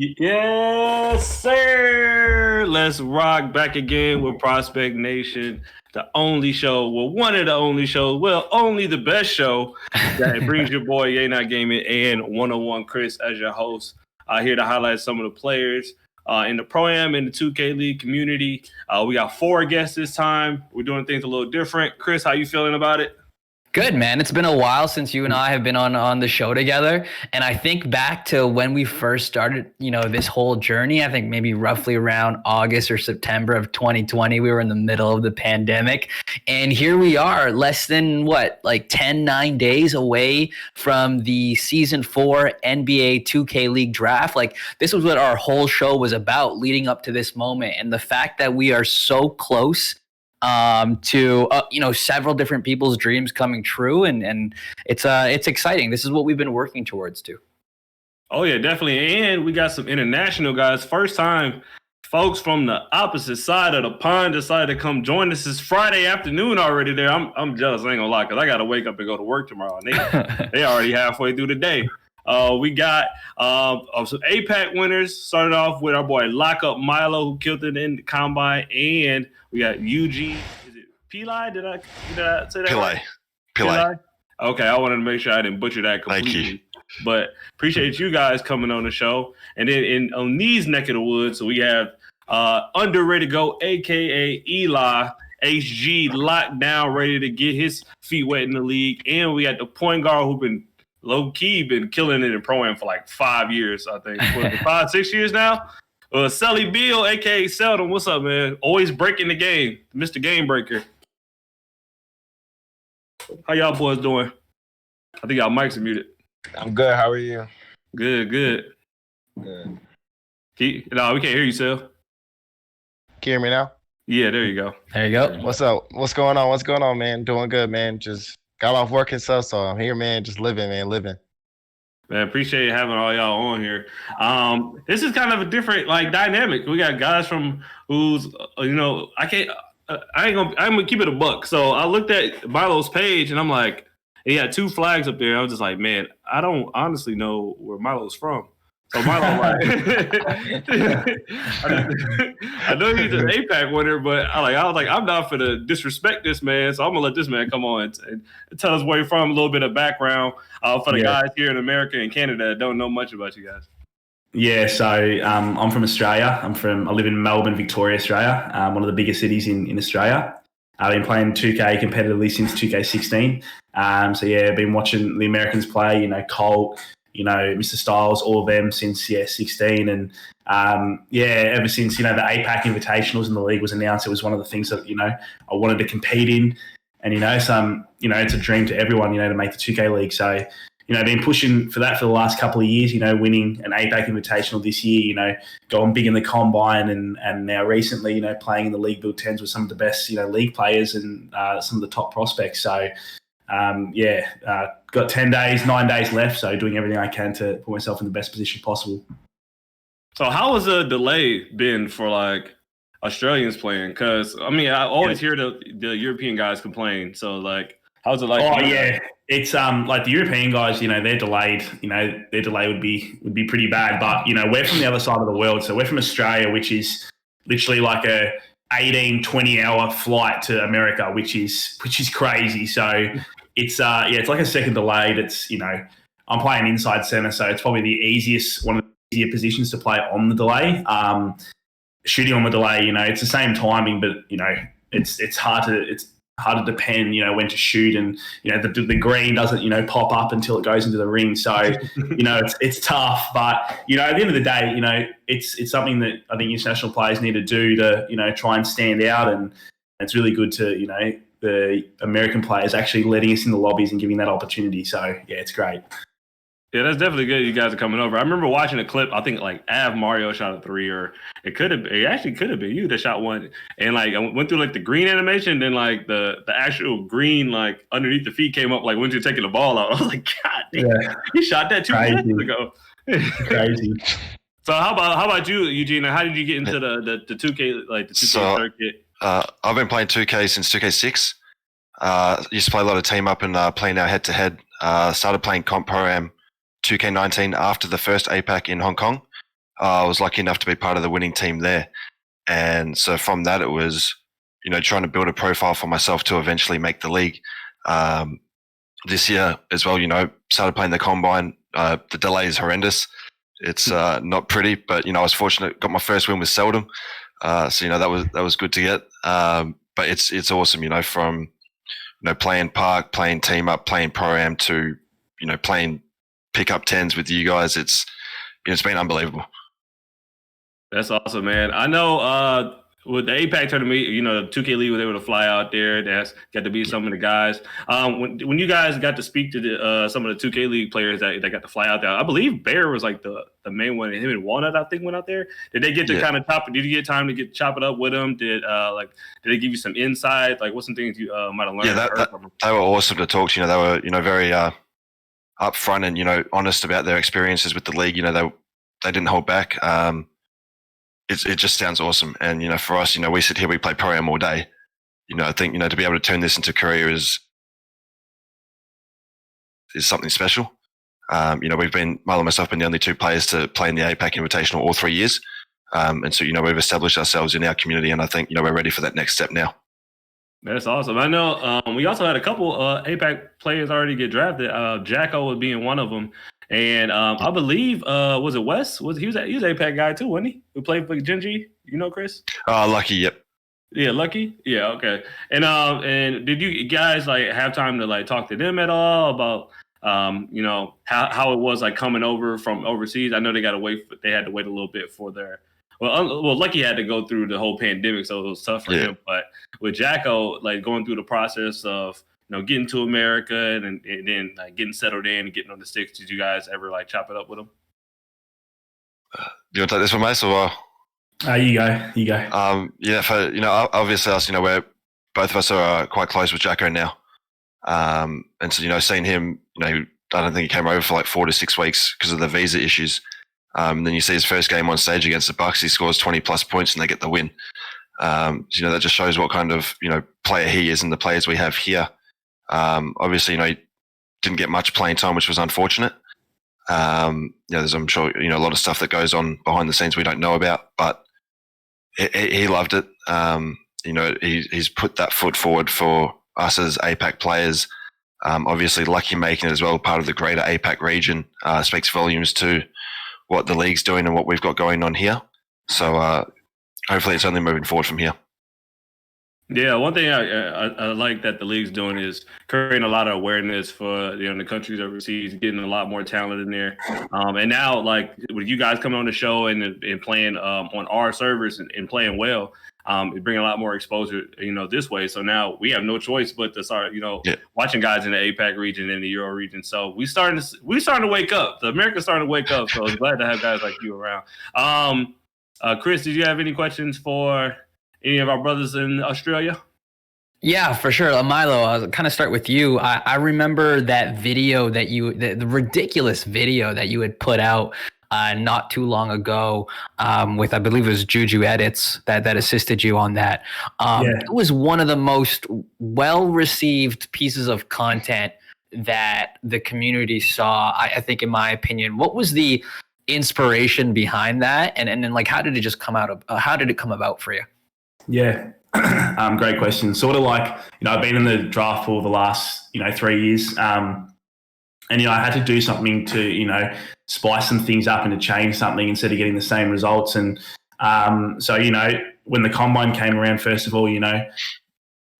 Yes, sir. Let's rock back again with Prospect Nation, the only show, well, one of the only shows, well, only the best show that brings your boy Yay Not Gaming and 101 Kris as your host. Here to highlight some of the players in the Pro-Am and the 2K League community. We got 4 guests this time. We're doing things a little different. Kris, how you feeling about it? Good, man. It's been a while since you and I have been on the show together. And I think back to when we first started, this whole journey, I think maybe roughly around August or September of 2020, we were in the middle of the pandemic. And here we are, less than 9 days away from the season 4 NBA 2K League draft. This was what our whole show was about leading up to this moment. And the fact that we are so close to several different people's dreams coming true, and it's exciting. This is what we've been working towards too. Oh yeah, definitely. And we got some international guys. First time folks from the opposite side of the pond decided to come join us. It's Friday afternoon already there. I'm jealous, I ain't gonna lie, because I gotta wake up and go to work tomorrow. And they already halfway through the day. We got some APAC winners. Started off with our boy Lockup Milo, who killed it in the combine, and we got Eugene. Is it Pili? Did I say that? Pili. Okay, I wanted to make sure I didn't butcher that completely. Thank you. But appreciate you guys coming on the show. And then on these neck of the woods, so we have Underrated Go, aka Eli HG, locked down, ready to get his feet wet in the league. And we got the point guard who's been low-key been killing it in Pro-Am for 5 years, I think. 5-6 years now? Selly Beal, a.k.a. Seldom. What's up, man? Always breaking the game. Mr. Game Breaker. How y'all boys doing? I think y'all mics are muted. I'm good. How are you? Good. Good. No, we can't hear you, Sel. Can you hear me now? Yeah, there you go. There you go. What's up? What's going on, man? Doing good, man. Just got off work and stuff, so I'm here, man. Just living. Man, appreciate having all y'all on here. This is kind of a different dynamic. We got guys from who's I'm gonna keep it a buck. So I looked at Milo's page and I'm like, he had 2 flags up there. I was just like, man, I don't honestly know where Milo's from. So Milo, I know he's an APAC winner, but I was like, I'm not gonna disrespect this man, so I'm gonna let this man come on and tell us where you're from, a little bit of background for the guys here in America and Canada that don't know much about you guys. Yeah, so I'm from Australia. I live in Melbourne, Victoria, Australia, one of the biggest cities in Australia. I've been playing 2K competitively since 2K16. I've been watching the Americans play, Colt, Mr. Styles, all of them since 16. And ever since, the APAC Invitationals in the league was announced, it was one of the things that, I wanted to compete in. And, it's a dream to everyone, to make the 2K league. So, been pushing for that for the last couple of years, winning an APAC Invitational this year, going big in the combine and now recently, playing in the League Build 10s with some of the best, league players and some of the top prospects. So, got 9 days left. So doing everything I can to put myself in the best position possible. So how has the delay been for Australians playing? Because I always hear the European guys complain. So how's it like? Oh yeah, it's the European guys. They're delayed. Their delay would be pretty bad. But we're from the other side of the world. So we're from Australia, which is literally like a 18-20 hour flight to America, which is crazy. So it's it's like a second delayed. It's I'm playing inside center, so it's probably one of the easier positions to play on the delay. Shooting on the delay, it's the same timing, but it's hard to depend, when to shoot, and the green doesn't pop up until it goes into the ring. So it's tough, but at the end of the day, it's something that I think international players need to do to try and stand out, and it's really good to the American players actually letting us in the lobbies and giving that opportunity. So yeah, it's great. Yeah, that's definitely good. You guys are coming over. I remember watching a clip. I think Av Mario shot a 3, or it actually could have been you that shot one. And I went through the green animation, then the actual green underneath the feet came up when you're taking the ball out. I was like, God damn, he shot that 2 minutes ago. Crazy. So how about you, Eugene? How did you get into the 2K the 2K circuit? I've been playing 2K since 2K6. Used to play a lot of team up and playing now head to head. Started playing Comp Pro-Am 2K19 after the first APAC in Hong Kong. I was lucky enough to be part of the winning team there. And so from that, it was, trying to build a profile for myself to eventually make the league. This year as well, started playing the combine. The delay is horrendous. It's not pretty, but, I was fortunate. Got my first win with Seldom. So, that was good to get. But it's awesome, from, playing park, playing team up, playing pro-am to, playing pick-up tens with you guys. It's been unbelievable. That's awesome, man. I know with the APAC tournament, the 2K League was able to fly out there. That's got to be some of the guys. When you guys got to speak to some of the 2K League players that got to fly out there, I believe Bear was like the main one. Him and Walnut, I think, went out there. Did they get to kind of did you get time to chop it up with them? Did they give you some insight? Like, what's some things you might have learned? Yeah, they were awesome to talk to. They were, very upfront and, honest about their experiences with the league. They didn't hold back. It just sounds awesome. And, for us, we sit here, we play pro-am all day. I think, to be able to turn this into a career is something special. We've been, Milo and myself, been the only two players to play in the APAC Invitational all 3 years. And so, we've established ourselves in our community, and I think, we're ready for that next step now. That's awesome. I know we also had a couple APAC players already get drafted. Jacko was being one of them. And I believe, was it Wes? He was an APAC guy too, wasn't he? Who played for Genji? Kris? Lucky, yep. Yeah, Lucky? Yeah, okay. And did you guys have time to talk to them at all about how it was coming over from overseas? I know they had to wait a little bit for their Lucky had to go through the whole pandemic, so it was tough for him. But with Jacko, going through the process of getting to America and then getting settled in and getting on the sticks, did you guys ever chop it up with him? Do you want to take this one, Mace, or? You go. Obviously us, we're both of us are quite close with Jacko now. And so, seeing him, I don't think he came over for 4 to 6 weeks because of the visa issues. And then you see his first game on stage against the Bucks, he scores 20 plus points and they get the win. So, that just shows what kind of, player he is and the players we have here. Obviously, he didn't get much playing time, which was unfortunate. There's, I'm sure, a lot of stuff that goes on behind the scenes we don't know about, but he loved it. He's put that foot forward for us as APAC players. Obviously, Lucky making it as well part of the greater APAC region speaks volumes to what the league's doing and what we've got going on here. So hopefully it's only moving forward from here. Yeah, one thing I like that the league's doing is creating a lot of awareness for the countries overseas, getting a lot more talent in there. And now, with you guys coming on the show and playing on our servers and playing well, it bring a lot more exposure, this way. So now we have no choice but to start, watching guys in the APAC region and the Euro region. So we starting to wake up. The America's starting to wake up. So I'm glad to have guys like you around. Kris, did you have any questions for any of our brothers in Australia? Yeah, for sure. Milo, I'll kind of start with you. I remember that video that the ridiculous video that you had put out not too long ago with, I believe it was Juju Edits that assisted you on that. It was one of the most well-received pieces of content that the community saw, I think, in my opinion. What was the inspiration behind that? And then how did it just come out how did it come about for you? Yeah, great question. Sort of I've been in the draft pool the last, 3 years. And, I had to do something to, spice some things up and to change something instead of getting the same results. And so, when the combine came around, first of all,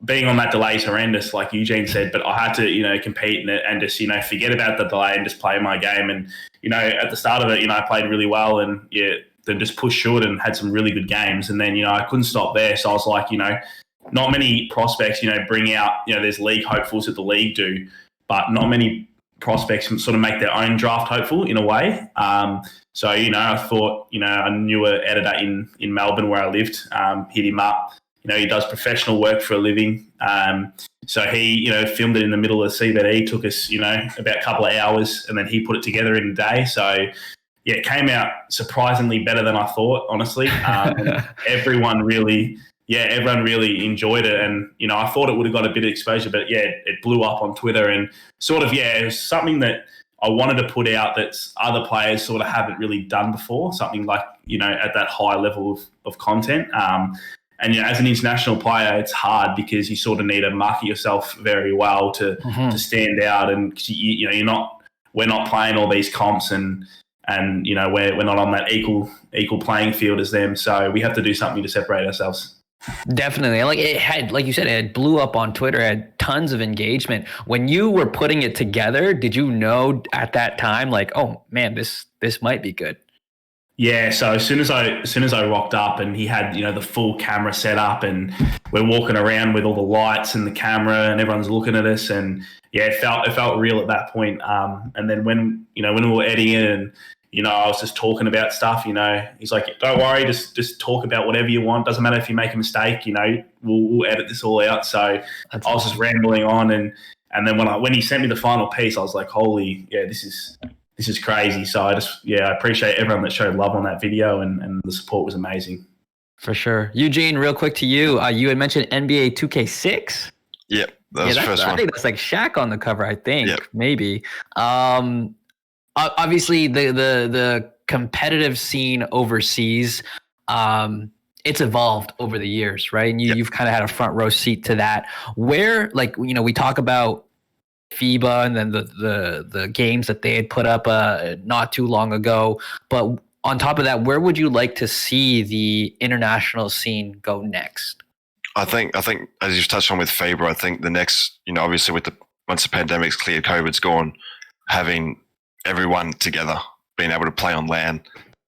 being on that delay is horrendous, like Eugene said, but I had to, compete and just, forget about the delay and just play my game. And, at the start of it, I played really well and then just pushed short and had some really good games. And then, I couldn't stop there. So I was like, not many prospects, bring out, there's league hopefuls that the league do, but not many prospects can sort of make their own draft hopeful in a way. So, I thought, I knew an editor in Melbourne where I lived, hit him up. He does professional work for a living. So he, filmed it in the middle of the CBD, took us, about a couple of hours, and then he put it together in a day. So, yeah, it came out surprisingly better than I thought, honestly. Everyone really enjoyed it. And, I thought it would have got a bit of exposure, but, it blew up on Twitter. And sort of, it was something that I wanted to put out that other players sort of haven't really done before, something like, at that high level of content. And as an international player, it's hard because you sort of need to market yourself very well to stand out, and we're not playing all these comps, and we're not on that equal playing field as them. So we have to do something to separate ourselves. Definitely. Like it had, like you said, it blew up on Twitter, it had tons of engagement. When you were putting it together, did you know at that time, like, oh man, this might be good? Yeah, so as soon as I rocked up and he had, the full camera set up, and we're walking around with all the lights and the camera and everyone's looking at us, and yeah, it felt real at that point. And then when we were editing it, and I was just talking about stuff, he's like, don't worry, just talk about whatever you want. Doesn't matter if you make a mistake, we'll edit this all out. So I was just rambling on, and then when he sent me the final piece, I was like, holy, yeah, this is crazy. So I appreciate everyone that showed love on that video, and the support was amazing. For sure. Eugene, real quick to you. You had mentioned NBA 2K6. Yep, that was the first one. I think that's like Shaq on the cover, I think. Yep. Maybe. Obviously, the competitive scene overseas, it's evolved over the years, right? And you've kind of had a front row seat to that. Where, like, we talk about FIBA and then the games that they had put up not too long ago. But on top of that, where would you like to see the international scene go next? I think as you've touched on with FIBA, I think the next, obviously once the pandemic's cleared, COVID's gone, having everyone together, being able to play on LAN,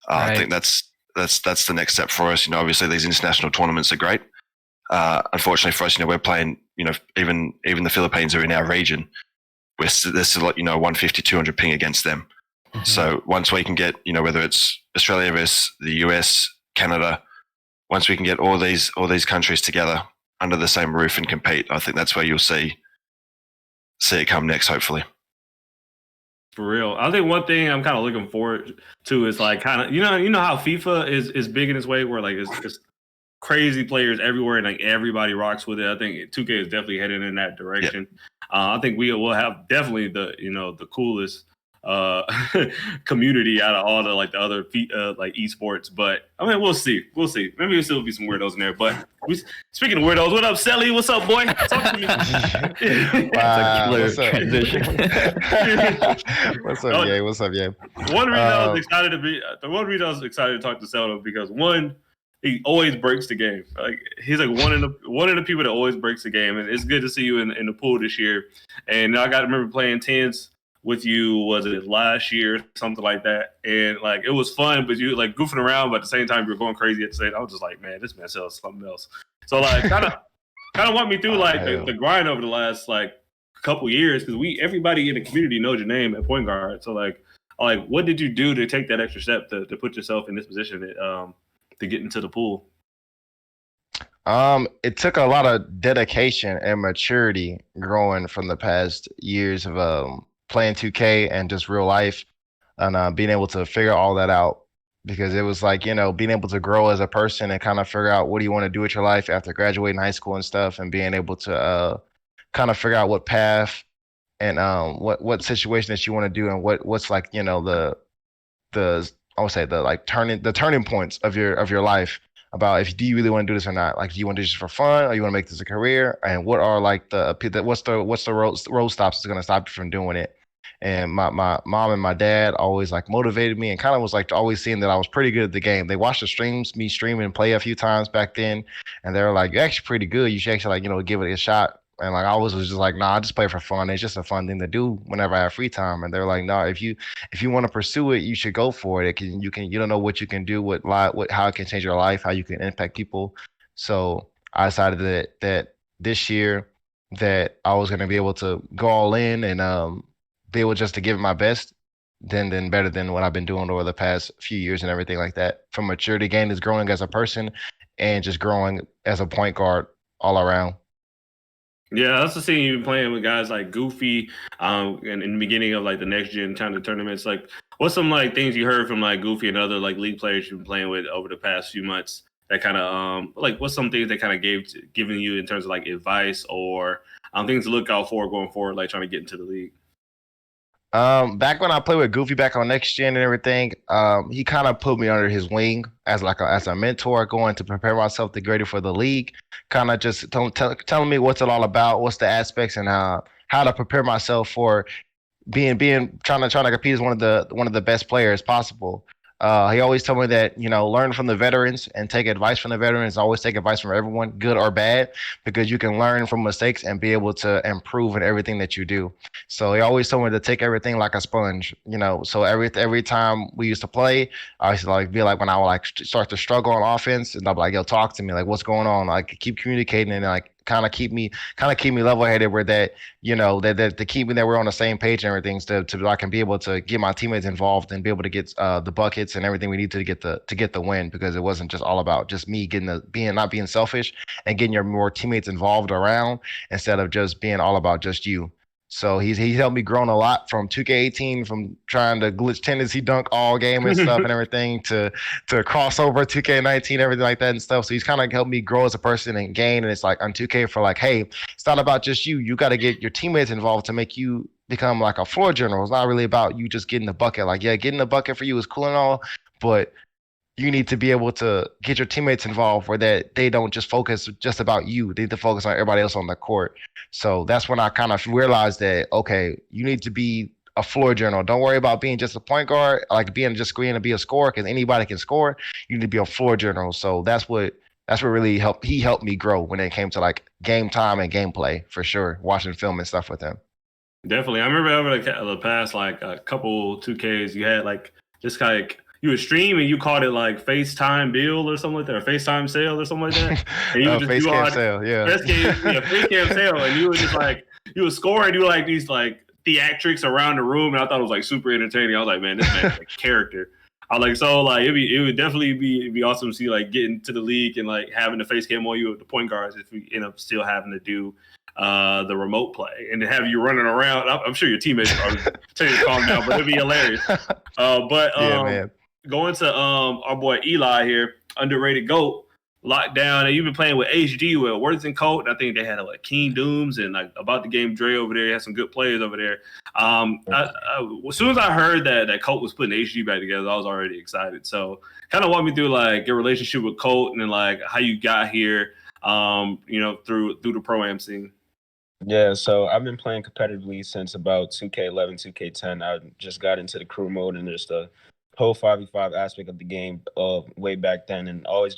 right. I think that's the next step for us. Obviously these international tournaments are great. Unfortunately for us, we're playing, even the Philippines are in our region. There's still 150, 200 ping against them. Mm-hmm. So once we can get, whether it's Australia versus the US, Canada, once we can get all these countries together under the same roof and compete, I think that's where you'll see it come next, hopefully. For real. I think one thing I'm kind of looking forward to is like kind of, you know how FIFA is big in its way, where like it's crazy players everywhere and like everybody rocks with it. I think 2K is definitely heading in that direction. Yep. I think we will have definitely the coolest community out of all the other like esports. But I mean, we'll see. Maybe there'll still be some weirdos in there. But speaking of weirdos, what up, Sally? What's up, boy? Talk to me. Wow, what's up? What's up, Ye? What's up, Ye? One reason I was excited to talk to Seldo, because one, he always breaks the game. Like he's like one of the people that always breaks the game, and it's good to see you in the pool this year. And I got to remember playing tens with you. Was it last year, something like that? And like it was fun, but you like goofing around, but at the same time you're going crazy at the same. I was just like, man, this man sells something else. So like kind of walk me through like the grind over the last like couple years, because everybody in the community knows your name at point guard. So like what did you do to take that extra step to put yourself in this position to get into the pool? It took a lot of dedication and maturity growing from the past years of playing 2K and just real life, and being able to figure all that out, because it was like, being able to grow as a person and kind of figure out what do you want to do with your life after graduating high school and stuff, and being able to kind of figure out what path and what situation that you want to do, and what's like, the I would say the turning points of your life, about do you really want to do this or not? Like, do you want to do this for fun, or you want to make this a career? And what are like what's the road stops that's going to stop you from doing it? And my mom and my dad always like motivated me, and kind of was like always seeing that I was pretty good at the game. They watched me stream and play a few times back then, and they were like, "You're actually pretty good. You should actually give it a shot." And like I always was just like, "Nah, I just play for fun. It's just a fun thing to do whenever I have free time." And they're like, "No, if you want to pursue it, you should go for it. You don't know what you can do, how it can change your life, how you can impact people." So I decided that this year that I was going to be able to go all in and be able just to give it my best, then better than what I've been doing over the past few years and everything like that. From maturity gain is growing as a person and just growing as a point guard all around. Yeah, I also seen you playing with guys like Goofy, and in the beginning of like the next gen kind of tournaments. Like, what's some like things you heard from like Goofy and other like league players you've been playing with over the past few months that kind of like what's some things they kind of giving you in terms of like advice or things to look out for going forward, like trying to get into the league? Back when I played with Goofy back on Next Gen and everything, he kind of put me under his wing as as a mentor, going to prepare myself to get ready for the league. Kind of just telling me what's it all about, what's the aspects, and how to prepare myself for being trying to compete as one of the best players possible. He always told me that learn from the veterans and take advice from the veterans. Always take advice from everyone, good or bad, because you can learn from mistakes and be able to improve in everything that you do. So he always told me to take everything like a sponge. So every time we used to play, I used to be like when I would start to struggle on offense, and I'd be like, "Yo, talk to me. Like, what's going on?" Like, keep communicating and kind of keep me level headed where that to keep me that we're on the same page and everything so I can be able to get my teammates involved and be able to get the buckets and everything we need to get the win, because it wasn't just all about just me not being selfish and getting your more teammates involved around instead of just being all about just you. So he helped me grow a lot from 2K18, from trying to glitch tendency dunk all game and stuff and everything to crossover 2K19, everything like that and stuff. So he's kind of helped me grow as a person and gain. And it's like on 2K for like, hey, it's not about just you. You got to get your teammates involved to make you become like a floor general. It's not really about you just getting the bucket. Like, yeah, getting the bucket for you is cool and all, but you need to be able to get your teammates involved where that they don't just focus just about you. They need to focus on everybody else on the court. So that's when I kind of realized that, okay, you need to be a floor general. Don't worry about being just a point guard, like being just screen and be a scorer, because anybody can score. You need to be a floor general. So that's what really helped. He helped me grow when it came to like game time and gameplay, for sure. Watching film and stuff with him. Definitely. I remember over the past like a couple 2Ks, you had like just like you would stream and you called it like FaceTime Bill or something like that, or FaceTime Sale or something like that. And you would just FaceCam Sale, yeah. FaceCam Sale, and you would just like you would score and do like these like theatrics around the room, and I thought it was like super entertaining. I was like, man, this man's a character. I was like, so like it would definitely be awesome to see like getting to the league and like having the face cam on you at the point guards if we end up still having to do the remote play and to have you running around. I'm sure your teammates are telling you to calm down, but it'd be hilarious. Yeah, man. Going to our boy Eli here, underrated GOAT, lockdown, and you've been playing with HD with Worthington Colt. I think they had like Keen Dooms and like about the game Dre over there. He had some good players over there. As soon as I heard that Colt was putting HD back together, I was already excited. So kind of walk me through like your relationship with Colt and then like how you got here, through the pro-am scene. Yeah, so I've been playing competitively since about 2K11, 2K10. I just got into the crew mode and just the whole 5v5 aspect of the game way back then, and always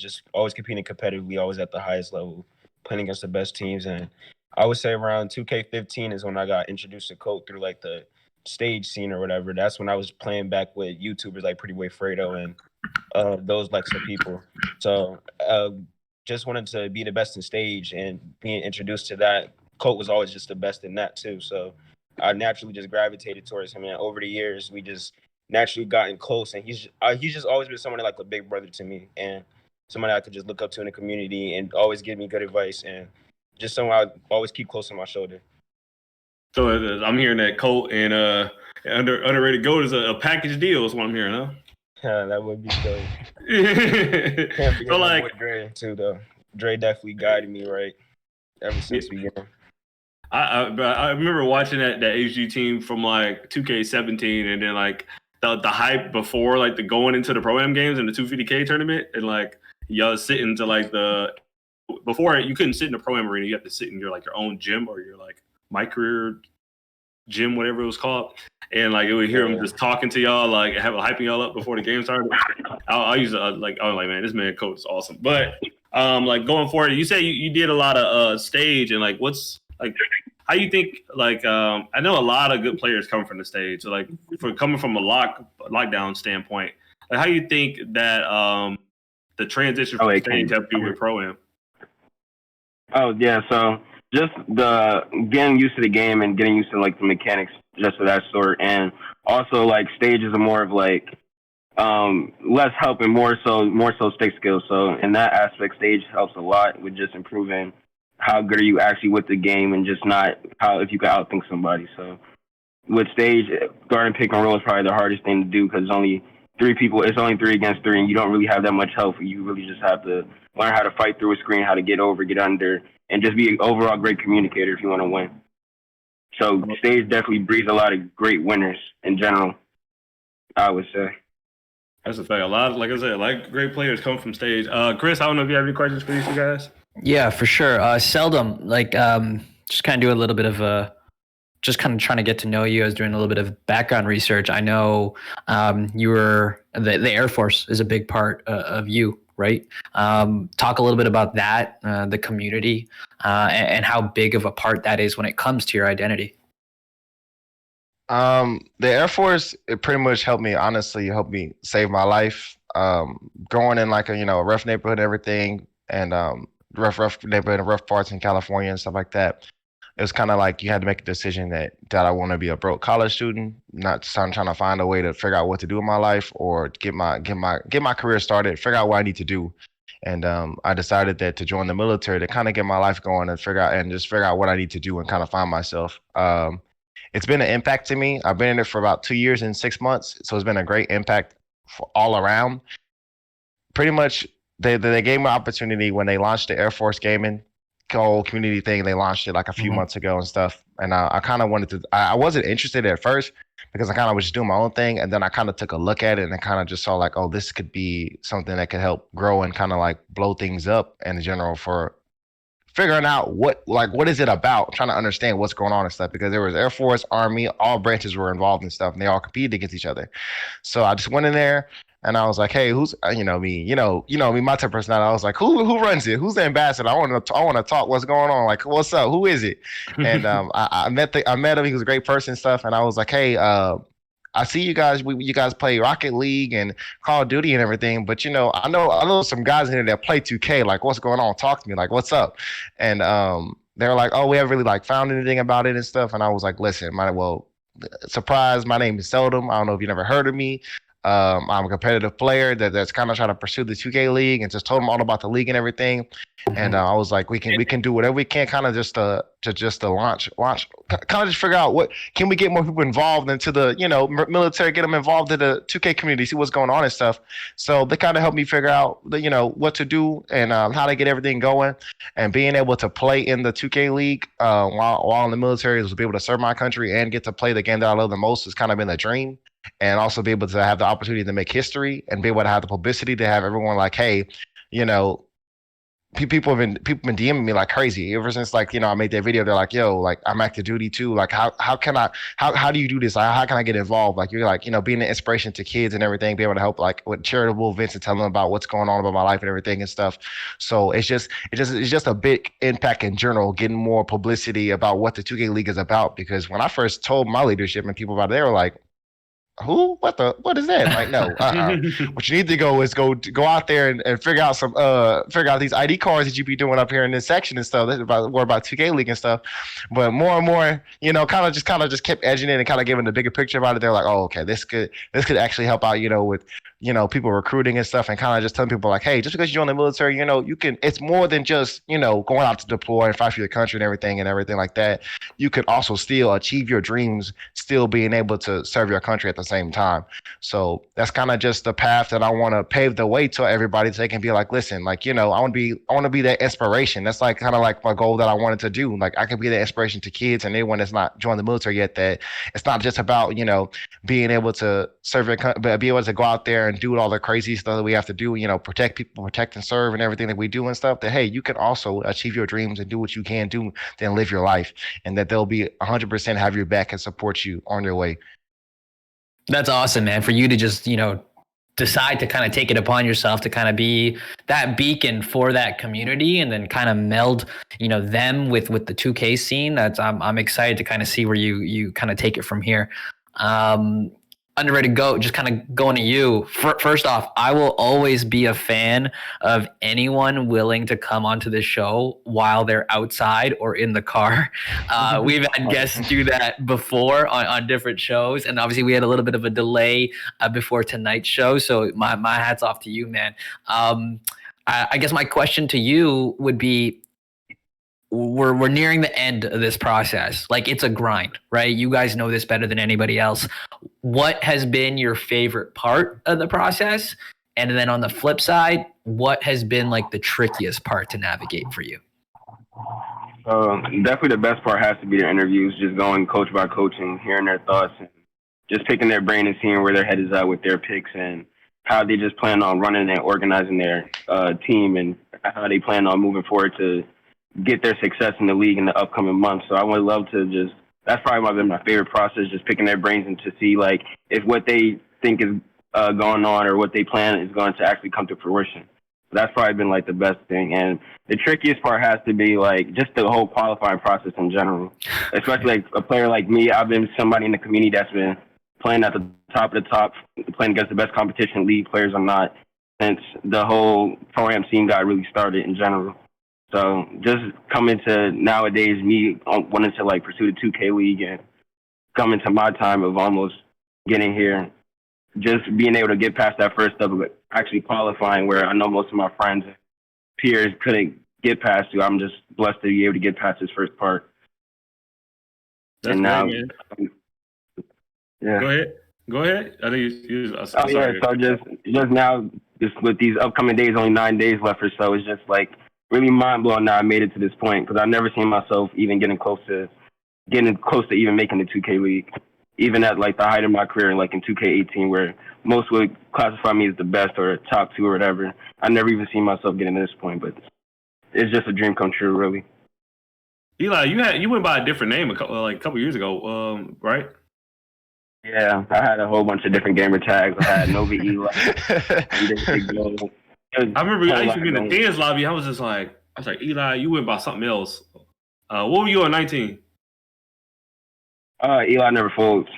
competing competitively, always at the highest level, playing against the best teams. And I would say around 2K15 is when I got introduced to Colt through like the stage scene or whatever. That's when I was playing back with YouTubers like Pretty Boy Fredo and those likes of people. So just wanted to be the best in stage, and being introduced to that, Colt was always just the best in that too. So I naturally just gravitated towards him, and over the years we just naturally gotten close. And he's just always been someone like a big brother to me, and somebody I could just look up to in the community and always give me good advice, and just someone I always keep close on my shoulder. So I'm hearing that Colt and underrated GOAT is a package deal is what I'm hearing, huh? Yeah, that would be dope. Can't forget my boy Dre too, though. Dre definitely guided me right ever since we began. I remember watching that HG team from like 2K17, and then like the hype before like the going into the pro-am games and the 250K tournament, and like y'all sitting to like before you couldn't sit in the pro-am arena, you have to sit in your own gym or your like micro gym, whatever it was called, and like you would hear him just talking to y'all, like hyping y'all up before the game started. I used to I was like, man, this man coach is awesome. But like going forward, you say you did a lot of stage, and like what's like how you think like I know a lot of good players come from the stage, so like for coming from a lockdown standpoint, like how you think that the transition from stage helped you with pro-am? Oh yeah, so just the getting used to the game and getting used to like the mechanics just of that sort, and also like stage is a more of like less help and more so stick skills. So in that aspect, stage helps a lot with just improving how good are you actually with the game, and just not how if you can outthink somebody. So with stage, guard and pick and roll is probably the hardest thing to do, because it's only 3 people. It's only 3 against 3, and you don't really have that much help. You really just have to learn how to fight through a screen, how to get over, get under, and just be an overall great communicator if you want to win. So stage definitely breeds a lot of great winners in general, I would say. That's a fact. A lot, like I said, like great players come from stage. Kris, I don't know if you have any questions for these two guys. Yeah, for sure. Seldom, just kind of do a little bit of just kind of trying to get to know you. I was doing a little bit of background research. I know you were the Air Force is a big part of you, right? Talk a little bit about that, the community, and how big of a part that is when it comes to your identity. The Air Force, it pretty much helped me save my life. Growing in like a rough neighborhood and everything, and rough neighborhood and rough parts in California and stuff like that. It was kind of like you had to make a decision that I want to be a broke college student, not trying to find a way to figure out what to do in my life or get my career started, figure out what I need to do. And I decided that to join the military to kind of get my life going and figure out what I need to do and kind of find myself. It's been an impact to me. I've been in it for about 2 years and 6 months, so it's been a great impact for all around. Pretty much, they gave me an opportunity when they launched the Air Force Gaming whole community thing. They launched it like a few months ago and stuff. And I kind of wanted to. I wasn't interested at first because I kind of was just doing my own thing, and then I kind of took a look at it and kind of just saw like, oh, this could be something that could help grow and kind of like blow things up in general for figuring out what is it about, trying to understand what's going on and stuff, because there was Air Force, Army, all branches were involved and stuff, and they all competed against each other. So I just went in there and I was like, hey, who's me, my type of personality. I was like, who runs it? Who's the ambassador? I want to talk. What's going on? Like, what's up? Who is it? And I met him. He was a great person and stuff. And I was like, hey, I see you guys. You guys play Rocket League and Call of Duty and everything, but I know some guys in here that play 2K. Like, what's going on? Talk to me. Like, what's up? And they were like, oh, we haven't really like found anything about it and stuff. And I was like, listen, surprise. My name is Seldom. I don't know if you never heard of me. I'm a competitive player that's kind of trying to pursue the 2K league, and just told them all about the league and everything. And I was like, we can do whatever we can, kind of just to launch, kind of just figure out what can we get more people involved into the military, get them involved in the 2K community, see what's going on and stuff. So they kind of helped me figure out what to do and how to get everything going, and being able to play in the 2K league while in the military, was to be able to serve my country and get to play the game that I love the most, has kind of been a dream. And also be able to have the opportunity to make history and be able to have the publicity to have everyone like, hey, people have been DMing me like crazy ever since I made that video. They're like, yo, like I'm active duty too. Like how do you do this? How can I get involved? Like you're like, being an inspiration to kids and everything, be able to help like with charitable events and tell them about what's going on about my life and everything and stuff. So it's just a big impact in general, getting more publicity about what the 2K League is about. Because when I first told my leadership and people about it, they were like, who? What is that? Like, no. What you need to go is go out there and figure out these ID cards that you be doing up here in this section and stuff. That's about 2K League and stuff. But more and more, kind of just kept edging it and kind of giving the bigger picture about it. They're like, oh, okay, this could actually help out, with people recruiting and stuff, and kind of just telling people like, hey, just because you join the military, you can. It's more than just going out to deploy and fight for your country and everything like that. You could also still achieve your dreams, still being able to serve your country at the same time. So that's kind of just the path that I want to pave the way to everybody, so they can be like, listen, like I want to be that inspiration. That's like kind of like my goal that I wanted to do. Like I could be that inspiration to kids and anyone that's not joined the military yet. That it's not just about being able to serve your country, but be able to go out there and do all the crazy stuff that we have to do. Protect people, protect and serve, and everything that we do and stuff. That hey, you can also achieve your dreams and do what you can do, then live your life, and that they'll be 100% have your back and support you on your way. That's awesome, man. For you to just, decide to kind of take it upon yourself to kind of be that beacon for that community, and then kind of meld, them with the 2K scene. I'm excited to kind of see where you kind of take it from here. Underrated GOAT, just kind of going to you. First off, I will always be a fan of anyone willing to come onto the show while they're outside or in the car. We've had guests do that before on different shows, and obviously we had a little bit of a delay before tonight's show. So my hat's off to you, man. I guess my question to you would be, we're nearing the end of this process. Like, it's a grind, right? You guys know this better than anybody else. What has been your favorite part of the process? And then on the flip side, what has been like the trickiest part to navigate for you? So definitely the best part has to be their interviews, just going coach by coach and hearing their thoughts and just picking their brain and seeing where their head is at with their picks and how they just plan on running and organizing their team and how they plan on moving forward to get their success in the league in the upcoming months. So I would love to just, that's probably been my favorite process, just picking their brains and to see like if what they think is going on or what they plan is going to actually come to fruition. That's probably been like the best thing. And the trickiest part has to be like just the whole qualifying process in general, especially like a player like me. I've been somebody in the community that's been playing at the top of the top, playing against the best competition league players or not, since the whole pro-am scene got really started in general. So just coming to nowadays, me wanting to like pursue the 2K league and coming to my time of almost getting here, just being able to get past that first step of actually qualifying, where I know most of my friends and peers couldn't get past to. I'm just blessed to be able to get past this first part. That's and now, great, man. Yeah. Go ahead. I think sorry. So just now, just with these upcoming days, only 9 days left or so, it's just like really mind blowing that I made it to this point, because I've never seen myself even getting close to even making the 2K league, even at like the height of my career, like in 2K18, where most would classify me as the best or top two or whatever. I never even seen myself getting to this point, but it's just a dream come true, really. Eli, you went by a different name a couple years ago, right? Yeah, I had a whole bunch of different gamer tags. I had Nova Eli. I remember I used to be in the dance lobby. I was like, Eli, you went by something else. What were you on 19? Eli Never Folds.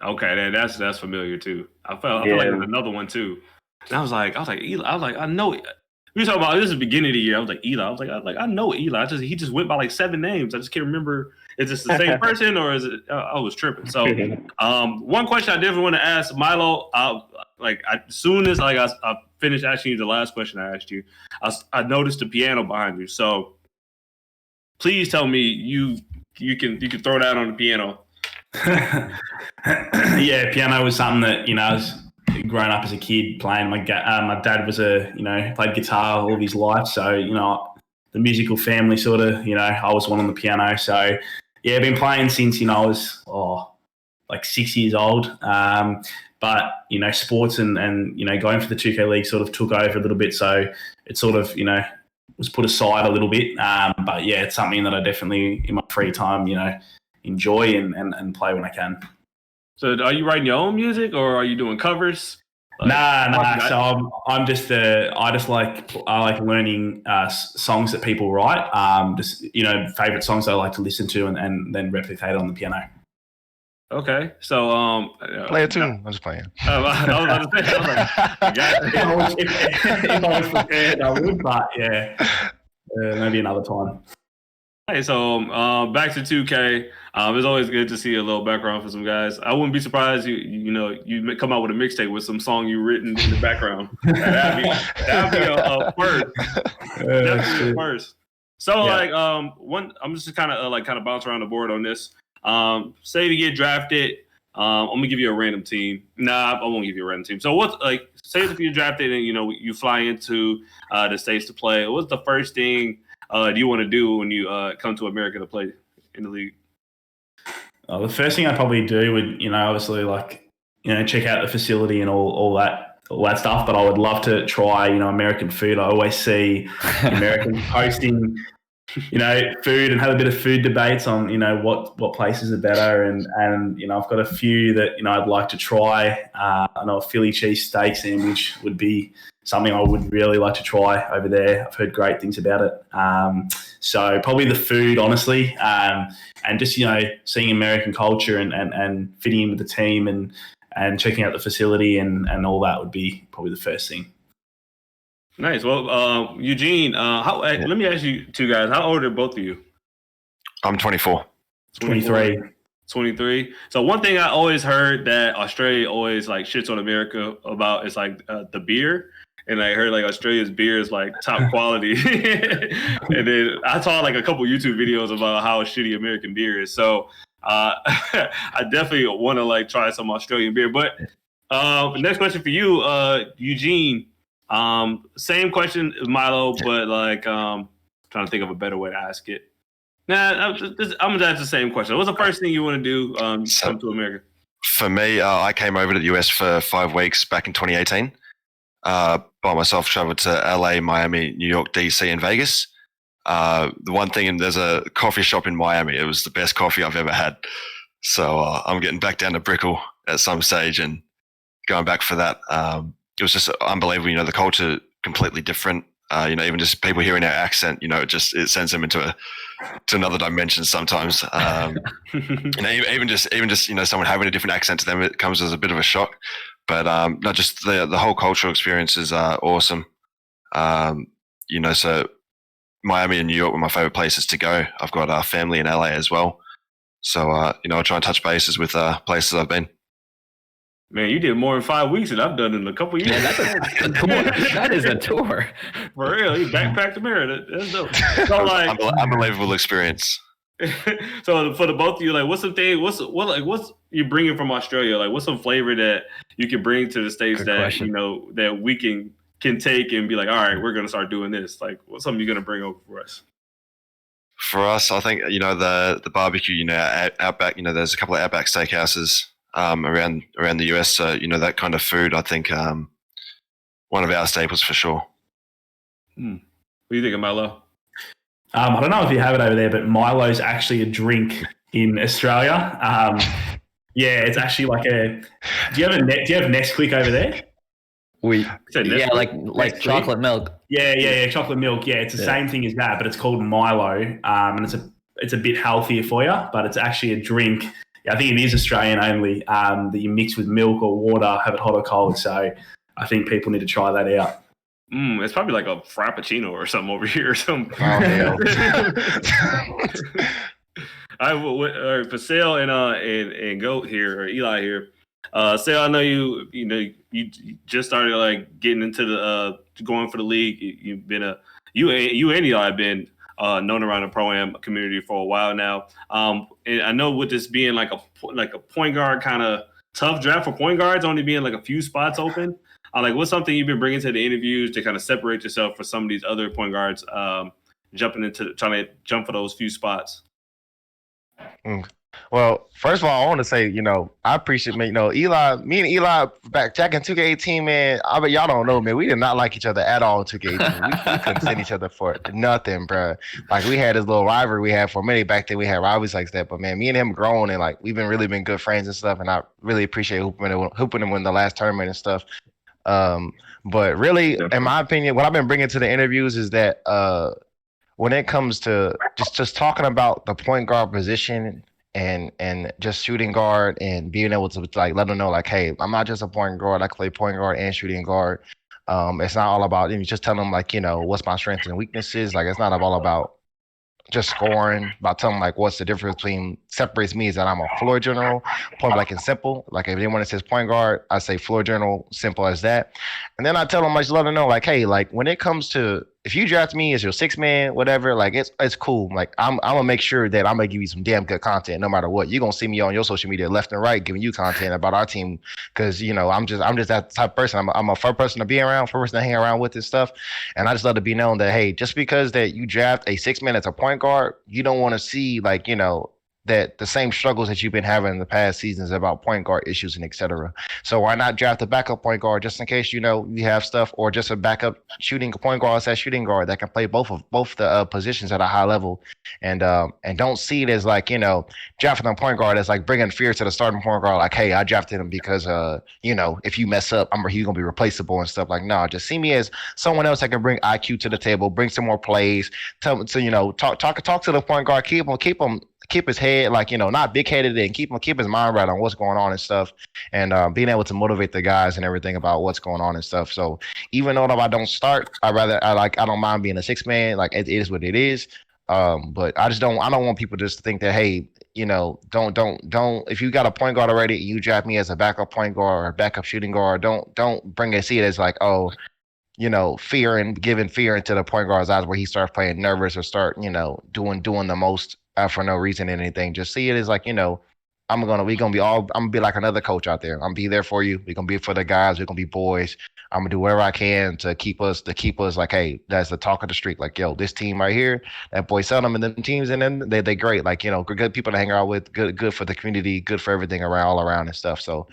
Okay, then that's familiar too. I feel like there's another one too. And I was like, Eli. I was like, I know it. We were talking about this is the beginning of the year. I was like, Eli. I was like, I know Eli. He just went by like 7 names. I just can't remember. Is this the same person or is it? I was tripping. So, one question I definitely want to ask Milo. As soon as I finished asking you the last question I asked you, I noticed the piano behind you. So, please tell me you can throw that on the piano. Yeah, piano was something that I was growing up as a kid playing. My dad was played guitar all of his life, so the musical family sort of I was one on the piano. So yeah, I've been playing since I was like 6 years old. But sports and going for the 2K league sort of took over a little bit, so it sort of was put aside a little bit. But yeah, it's something that I definitely in my free time enjoy and play when I can. So are you writing your own music or are you doing covers? Nah. So I like learning songs that people write. Just favorite songs I like to listen to and then replicate on the piano. Okay, so play a tune. I'm just playing. I was about to say, if I was prepared, I would, but yeah, maybe another time. Hey, so back to 2K. It's always good to see a little background for some guys. I wouldn't be surprised you come out with a mixtape with some song you written in the background. That'd be a first. Definitely a first. So I'm just kind of bounce around the board on this. Say you get drafted. I'm gonna give you a random team. Nah, I won't give you a random team. So say if you're drafted and you fly into the States to play, what's the first thing do you want to do when you come to America to play in the league? The first thing I'd probably do would, obviously check out the facility and all that stuff. But I would love to try, American food. I always see Americans posting, food and have a bit of food debates on, what places are better. And I've got a few that, I'd like to try. I know a Philly cheesesteak sandwich would be something I would really like to try over there. I've heard great things about it. So probably the food, honestly, and just, seeing American culture and fitting in with the team and checking out the facility and all that would be probably the first thing. Nice. Well, Eugene, let me ask you two guys, how old are both of you? I'm 24. 23. So one thing I always heard that Australia always shits on America about is the beer. And I heard Australia's beer is top quality. And then I saw a couple YouTube videos about how shitty American beer is. So I definitely want to try some Australian beer. But next question for you, Eugene. Same question as Milo, but trying to think of a better way to ask it. I'm gonna ask the same question. What's the first thing you want to do? Come to America. For me, I came over to the US for 5 weeks back in 2018. By myself, traveled to LA, Miami, New York, DC, and Vegas. The one thing, and there's a coffee shop in Miami. It was the best coffee I've ever had. So I'm getting back down to Brickell at some stage and going back for that. It was just unbelievable. You know, the culture completely different. You know, even just people hearing our accent, you know, it sends them to another dimension sometimes. You know, even just you know, someone having a different accent to them, it comes as a bit of a shock. But not just the whole cultural experience is awesome. You know, so Miami and New York were my favorite places to go. I've got family in LA as well. So, you know, I try and touch bases with places I've been. Man, you did more than 5 weeks than I've done in a couple of years. Yeah, that's a tour. That is a tour. For real, you backpacked America. That's dope. So, like, unbelievable experience. So for the both of you, like, what's you bringing from Australia? Like, what's some flavor that you can bring to the States Good that question. you know that we can take and be like, all right, we're gonna start doing this. Like, what's something you're gonna bring over for us? For us, I think, you know, the barbecue, you know, Outback, you know, there's a couple of Outback steakhouses around the US. So, you know, that kind of food, I think, one of our staples for sure. What do you think of Milo? I don't know if you have it over there, but Milo's actually a drink in Australia. Yeah, it's actually like a. Do you have Nesquik over there? Yeah, like chocolate milk. Yeah, chocolate milk. Yeah, it's the same thing as that, but it's called Milo, and it's a bit healthier for you, but it's actually a drink. Yeah, I think it is Australian only. That you mix with milk or water, have it hot or cold. So I think people need to try that out. It's probably like a frappuccino or something over here or something. Oh, hell. All right, for Sale and Goat here, or Eli here. Sale, I know you just started like getting into the going for the league. You've been you and Eli have been known around the pro-am community for a while now. And I know with this being like a point guard kind of tough draft for point guards, only being like a few spots open. Like, what's something you've been bringing to the interviews to kind of separate yourself from some of these other point guards trying to jump for those few spots? Well, first of all, I want to say, you know, I appreciate, me and Eli back in 2K18, man. I bet y'all don't know, man. We did not like each other at all in 2K18. We couldn't stand each other for nothing, bro. Like, we had this little rivalry we had for a minute back then. We had rivalries like that, but man, me and him grown and like we've really been good friends and stuff. And I really appreciate hooping him in the last tournament and stuff. But really, in my opinion, what I've been bringing to the interviews is that when it comes to just talking about the point guard position and just shooting guard and being able to like let them know like, hey, I'm not just a point guard. I can play point guard and shooting guard. It's not all about, you just tell them like, you know, what's my strengths and weaknesses. Like, it's not all about just scoring, about telling like what's the difference between separates me is that I'm a floor general, point blank and simple. Like, if anyone says point guard, I say floor general, simple as that. And then I tell them, I just let them know like, hey, like when it comes to, if you draft me as your 6-man, whatever, like it's cool. Like I'm gonna make sure that I'm gonna give you some damn good content no matter what. You're gonna see me on your social media left and right giving you content about our team, because you know I'm just that type of person. I'm a first person to be around, first person to hang around with this stuff. And I just let it be known that, hey, just because that you draft a 6-man as a point guard, you don't want to see like, you know, that the same struggles that you've been having in the past seasons about point guard issues and etc. So why not draft a backup point guard just in case, you know, you have stuff, or just a backup shooting point guard as shooting guard that can play both the positions at a high level, and don't see it as like, you know, drafting a point guard as like bringing fear to the starting point guard. Like, hey, I drafted him because you know, if you mess up, he's gonna be replaceable and stuff. Like, no, just see me as someone else that can bring IQ to the table, bring some more plays, talk to the point guard, keep his head, like, you know, not big headed, and keep his mind right on what's going on and stuff, and being able to motivate the guys and everything about what's going on and stuff. So even though I don't start, I don't mind being a 6-man. Like, it is what it is. But I don't want people just to think that, hey, you know, don't if you got a point guard already, you draft me as a backup point guard or backup shooting guard, don't see it as like, oh, you know, fear and giving fear into the point guard's eyes where he starts playing nervous or start, you know, doing the most for no reason or anything. Just see it as like, you know, I'm gonna be like another coach out there. I'm gonna be there for you. We're gonna be for the guys. We're gonna be boys. I'm gonna do whatever I can to keep us like, hey, that's the talk of the street. Like, yo, this team right here, that boy Seldom and them teams, and then they great. Like, good people to hang out with, good for the community, good for everything all around and stuff. So,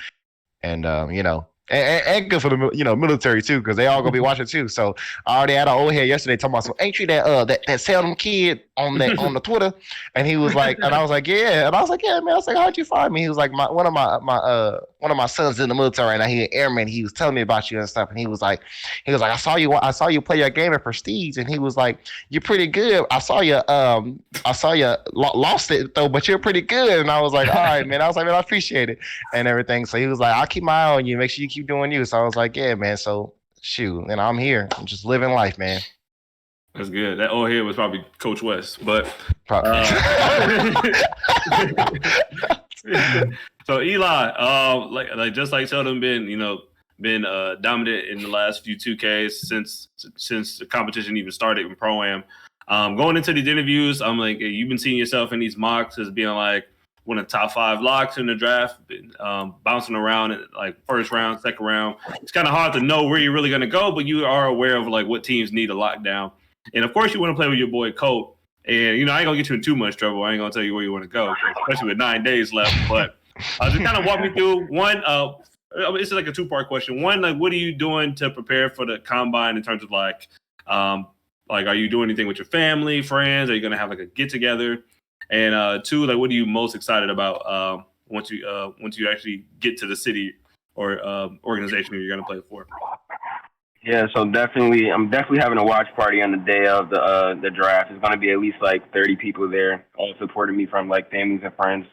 and and good for the military too, because they all gonna be watching too. So I already had an old head yesterday talking about, so ain't you that Seldom kid on the Twitter? And he was like, and I was like, yeah, and I was like, yeah, man. I was like, how'd you find me? He was like, one of my sons in the military right now. He an airman. He was telling me about you and stuff, and he was like, I saw you play your game at Prestige, and he was like, you're pretty good. I saw you lost it though, but you're pretty good. And I was like, all right, man. I was like, man, I appreciate it and everything. So he was like, I'll keep my eye on you. Make sure you keep doing you. So I was like, yeah, man. So shoot, and I'm here. I'm just living life, man. That's good. That old head was probably Coach West, but Probably. So Eli, like just like Sheldon been dominant in the last few 2Ks since the competition even started in Pro-Am. Going into these interviews, I'm like, you've been seeing yourself in these mocks as being like one of the top 5 locks in the draft, bouncing around in like first round, second round. It's kind of hard to know where you're really going to go, but you are aware of like what teams need a lockdown. And of course, you want to play with your boy Colt. And I ain't gonna get you in too much trouble. I ain't gonna tell you where you want to go, especially with 9 days left. But just kind of walk me through one. This is like a 2-part question. One, like, what are you doing to prepare for the combine in terms of like, are you doing anything with your family, friends? Are you gonna have like a get together? And 2, like, what are you most excited about once you actually get to the city or organization you're gonna play for? Yeah, so I'm definitely having a watch party on the day of the draft. It's going to be at least like 30 people there, all supporting me from like families and friends,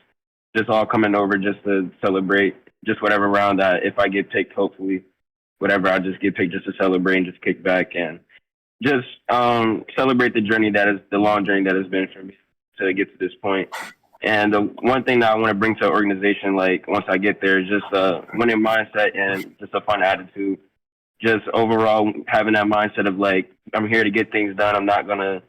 just all coming over just to celebrate just whatever round if I get picked, hopefully, whatever I just get picked just to celebrate and just kick back and just celebrate the long journey that has been for me to get to this point. And the one thing that I want to bring to the organization, like once I get there, is just a winning mindset and just a fun attitude. Just overall having that mindset of like, I'm here to get things done. I'm not going to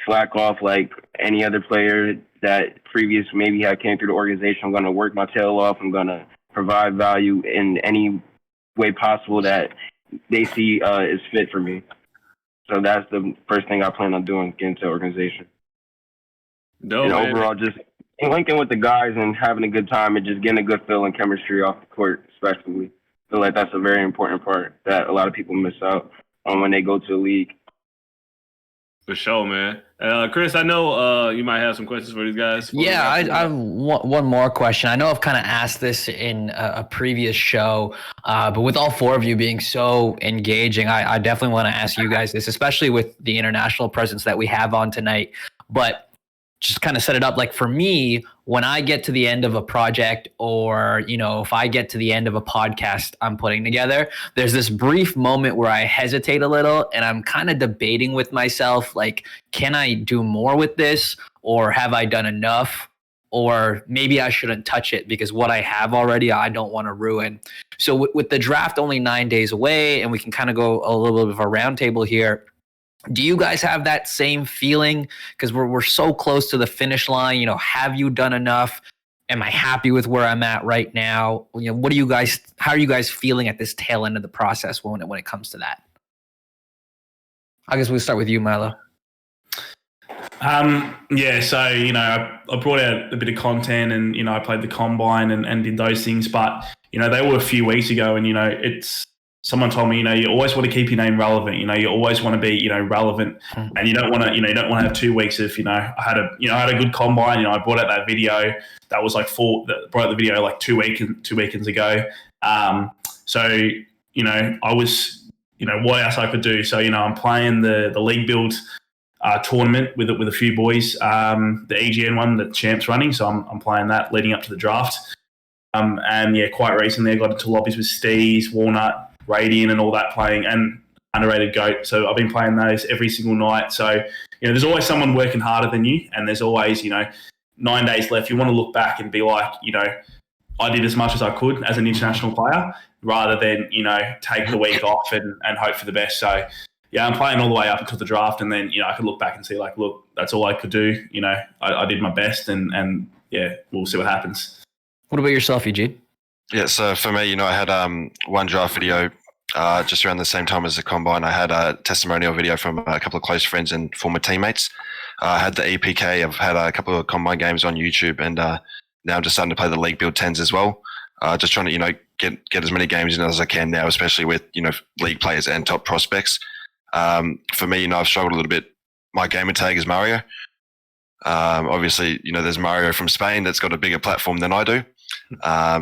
slack off like any other player that previous maybe had came through the organization. I'm going to work my tail off. I'm going to provide value in any way possible that they see is fit for me. So that's the first thing I plan on doing, getting to the organization. And overall, just linking with the guys and having a good time and just getting a good feel and chemistry off the court, especially. I feel like that's a very important part that a lot of people miss out on when they go to the league. For sure, man. Kris, I know you might have some questions for these guys. Yeah, I have one more question. I know I've kind of asked this in a previous show, but with all 4 of you being so engaging, I definitely want to ask you guys this, especially with the international presence that we have on tonight. But just kind of set it up, like for me, when I get to the end of a project or, if I get to the end of a podcast I'm putting together, there's this brief moment where I hesitate a little and I'm kind of debating with myself, like, can I do more with this or have I done enough? Or maybe I shouldn't touch it because what I have already, I don't want to ruin. So with the draft only 9 days away, and we can kind of go a little bit of a roundtable here, do you guys have that same feeling? Because we're so close to the finish line. Have you done enough? Am I happy with where I'm at right now? How are you guys feeling at this tail end of the process when it comes to that? I guess we'll start with you, Milo. Yeah, so, I brought out a bit of content and, I played the combine and did those things, but, they were a few weeks ago and, someone told me, you always want to keep your name relevant. You always want to be, relevant, and you don't want to, have 2 weeks of, I had a good combine. I brought out that video that was like brought out the video like 2 weekends ago. So, I was, what else I could do? So, I'm playing the league build tournament with a few boys. The EGN one that Champ's running. So I'm playing that leading up to the draft. And yeah, quite recently I got into lobbies with Steez, Walnut, Radiant and all that playing, and Underrated Goat. So I've been playing those every single night. So, there's always someone working harder than you, and there's always, 9 days left. You want to look back and be like, I did as much as I could as an international player rather than, take the week off and hope for the best. So, yeah, I'm playing all the way up until the draft, and then, I could look back and see like, look, that's all I could do. I did my best and yeah, we'll see what happens. What about yourself, Eugene? Yeah, so for me, I had one draft video just around the same time as the combine. I had a testimonial video from a couple of close friends and former teammates. I had the EPK. I've had a couple of combine games on YouTube, and now I'm just starting to play the League Build 10s as well. Just trying to, get as many games in as I can now, especially with, league players and top prospects. For me, I've struggled a little bit. My gamer tag is Mario. Obviously, there's Mario from Spain that's got a bigger platform than I do.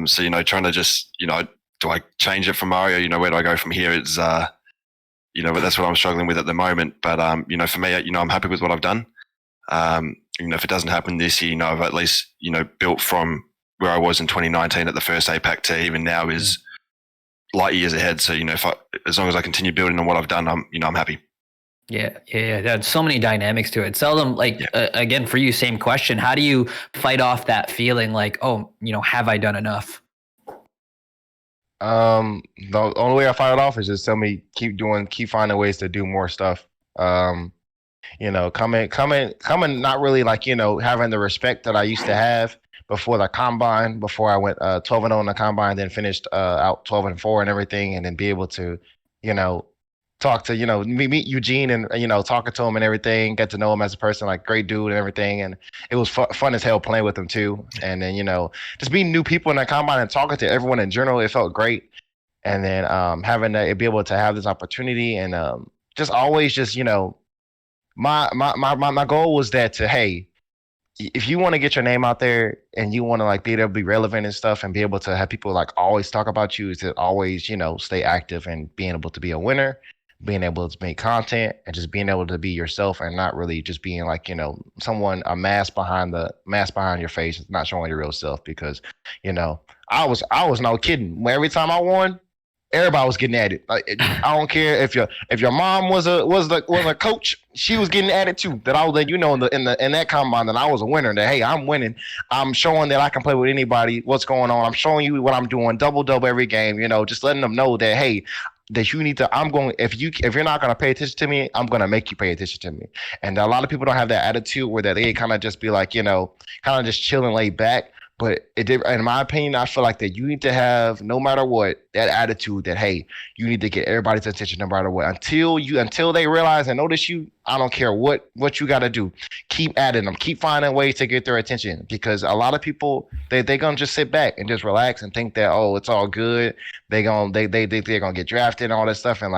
So, trying to just, do I change it for Mario? Where do I go from here? It's, but that's what I'm struggling with at the moment. But, for me, I'm happy with what I've done. If it doesn't happen this year, I've at least, built from where I was in 2019 at the first APAC to even now is light years ahead. So, as long as I continue building on what I've done, I'm happy. Yeah. There's so many dynamics to it. Seldom, again, for you, same question. How do you fight off that feeling like, oh, have I done enough? The only way I fight it off is just keep finding ways to do more stuff. Coming, not really having the respect that I used to have before the combine, before I went 12-0 in the combine, then finished out 12-4 and everything, and then be able to, talk to, meet Eugene and, talking to him and everything, get to know him as a person, like great dude and everything. And it was fun as hell playing with him too. And then, just meeting new people in that combine and talking to everyone in general, it felt great. And then having that, be able to have this opportunity and just always just, my goal was that to, hey, if you want to get your name out there and you want to be able to be relevant and stuff and be able to have people always talk about you, is to always, stay active and being able to be a winner, being able to make content and just being able to be yourself and not really just being a mask behind your face, not showing your real self. Because, I was no kidding. Every time I won, everybody was getting at it. I don't care if your mom was a coach, she was getting at it too. That I was in that combine that I was a winner. That hey, I'm winning. I'm showing that I can play with anybody. What's going on? I'm showing you what I'm doing. Double every game. Just letting them know that hey, that you need to. If you're not gonna pay attention to me, I'm gonna make you pay attention to me. And a lot of people don't have that attitude where they kind of just be kind of just chilling, laid back. But in my opinion, I feel like that you need to have, no matter what, that attitude that, hey, you need to get everybody's attention no matter what. Until they realize and notice you, I don't care what you got to do. Keep adding them. Keep finding ways to get their attention. Because a lot of people, they're going to just sit back and just relax and think that, oh, it's all good. They're going to get drafted and all that stuff. And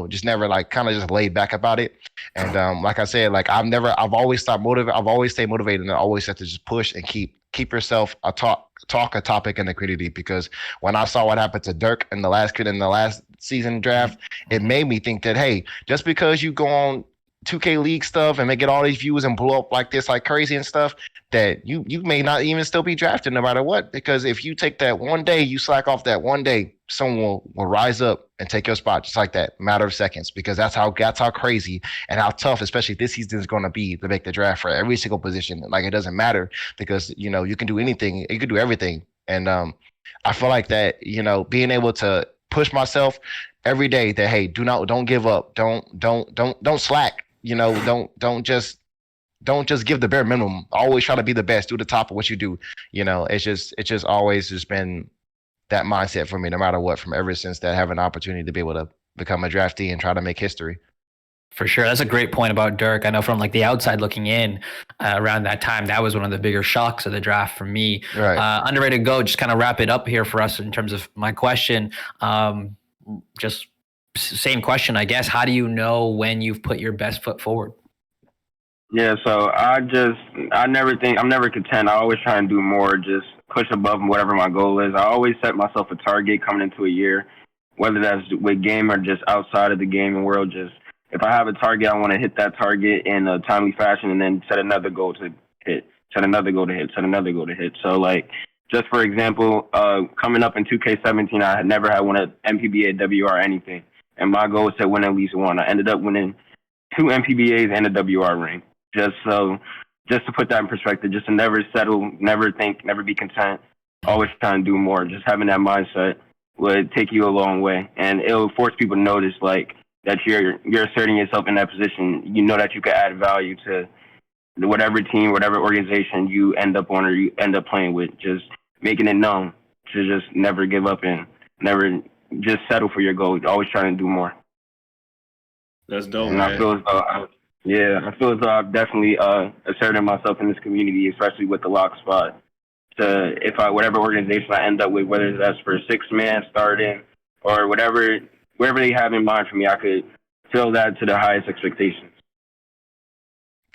just never kind of just laid back about it. And like I said, I've always stayed motivated and I always have to just push and keep yourself a topic in the community. Because when I saw what happened to Dirk in the last season draft, it made me think that, hey, just because you go on 2K League stuff and get all these views and blow up like this, like crazy and stuff, that you may not even still be drafted no matter what. Because if you take that one day, you slack off that one day, someone will rise up and take your spot just like that, matter of seconds. Because that's how crazy and how tough, especially this season, is going to be to make the draft for every single position. It doesn't matter because you can do anything, you can do everything. And I feel like that being able to push myself every day that hey, don't give up, don't slack. Don't just give the bare minimum. Always try to be the best. Do the top of what you do. It's just always just been that mindset for me, no matter what, from ever since that, having an opportunity to be able to become a draftee and try to make history. For sure. That's a great point about Dirk. I know from the outside looking in around that time, that was one of the bigger shocks of the draft for me. Right. Underrated go, just kind of wrap it up here for us in terms of my question. Just same question, I guess. How do you know when you've put your best foot forward? Yeah, so I'm never content. I always try and do more, just push above whatever my goal is. I always set myself a target coming into a year, whether that's with game or just outside of the gaming world. Just if I have a target, I want to hit that target in a timely fashion and then set another goal to hit, set another goal to hit, set another goal to hit. So just for example, coming up in 2K17, I had never had won an MPBA, WR, anything. And my goal was to win at least one. I ended up winning 2 MPBAs and a WR ring. Just to put that in perspective, just to never settle, never think, never be content, always trying to do more. Just having that mindset would take you a long way. And it'll force people to notice that you're asserting yourself in that position. You know that you can add value to whatever team, whatever organization you end up on or you end up playing with. Just making it known to just never give up and never just settle for your goal. Always trying to do more. That's dope, And man. I feel as though I've definitely asserted myself in this community, especially with the lock spot. Whatever organization I end up with, whether that's for 6-man starting or whatever, wherever they have in mind for me, I could fill that to the highest expectations.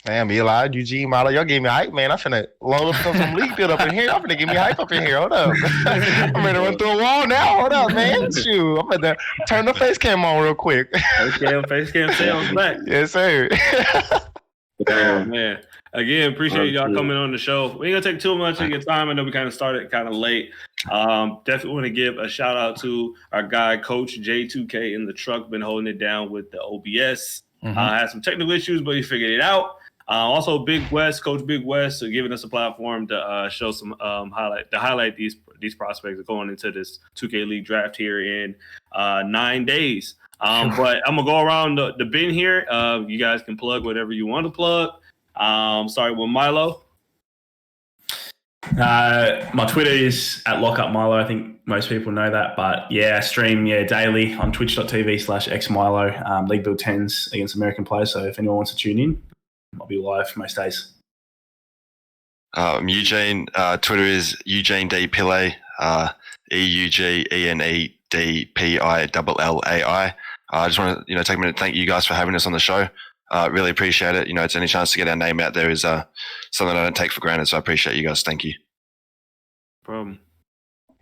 Damn, Eli, Eugene, Milo, y'all gave me hype, man. I'm finna load up some league build up in here. I'm finna give me hype up in here. Hold up. I'm ready to run through a wall now. Hold up, man. Shoot. I'm gonna turn the face cam on real quick. Face cam sales back. Yes, sir. Oh, man. Again, appreciate y'all coming on the show. We ain't gonna take too much of your time. I know we kind of started kind of late. Definitely want to give a shout out to our guy, Coach J2K in the truck, been holding it down with the OBS. Had some technical issues, but he figured it out. Also, Big West, Coach Big West, giving us a platform to show some highlight these prospects going into this 2K League draft here in 9 days. But I'm gonna go around the bin here. You guys can plug whatever you want to plug. Sorry, with Milo. My Twitter is at LockupMilo. I think most people know that, but I stream daily on twitch.tv/xmilo. League Build 10s against American players. So if anyone wants to tune in, I'll be live most days. Eugene. Twitter is Eugene D Pillay. EUGENEDPILLAI. I just want to take a minute to thank you guys for having us on the show. Really appreciate it. It's any chance to get our name out there is something I don't take for granted. So I appreciate you guys. Thank you. Problem.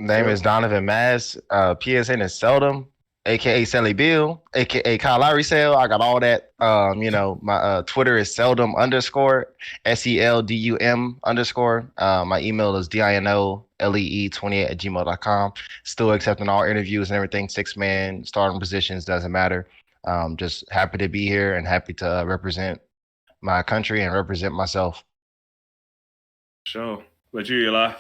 Name is Donovan Mass. PSN is Seldom, aka Sally Bill, aka Kyle Lowry Sale. I got all that. My Twitter is Seldom _ SELDUM _. My email is DINOLEE28@gmail.com. Still accepting all interviews and everything. 6-man starting positions doesn't matter. Just happy to be here and happy to represent my country and represent myself. Sure. But you, Eli.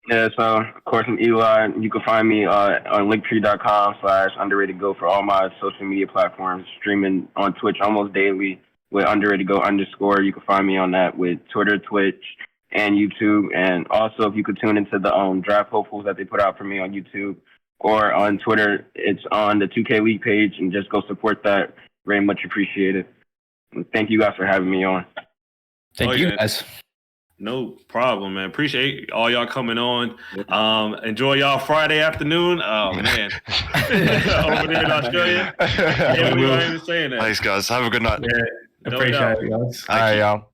Yeah, so of course I'm Eli. You can find me on linktree.com/underratedgo for all my social media platforms. Streaming on Twitch almost daily with underratedgo _ You can find me on that with Twitter, Twitch, and YouTube. And also, if you could tune into the draft hopefuls that they put out for me on YouTube or on Twitter, it's on the 2K League page, and just go support that. Very much appreciated. And thank you guys for having me on. Thank you guys. No problem, man. Appreciate all y'all coming on. Enjoy y'all Friday afternoon. Oh, man. Over there in Australia. Yeah, we weren't even saying that. Thanks, guys. Have a good night. Yeah, appreciate it, guys. All right, y'all.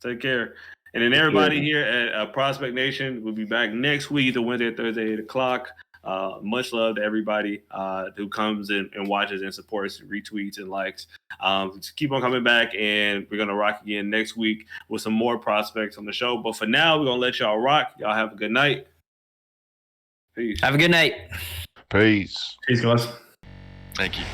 Take care. And then everybody here at Prospect Nation will be back next week, either Wednesday or Thursday, 8 o'clock. Much love to everybody who comes and watches and supports, retweets, and likes. Just keep on coming back, and we're going to rock again next week with some more prospects on the show. But for now, we're going to let y'all rock. Y'all have a good night. Peace. Have a good night. Peace. Peace, guys. Thank you.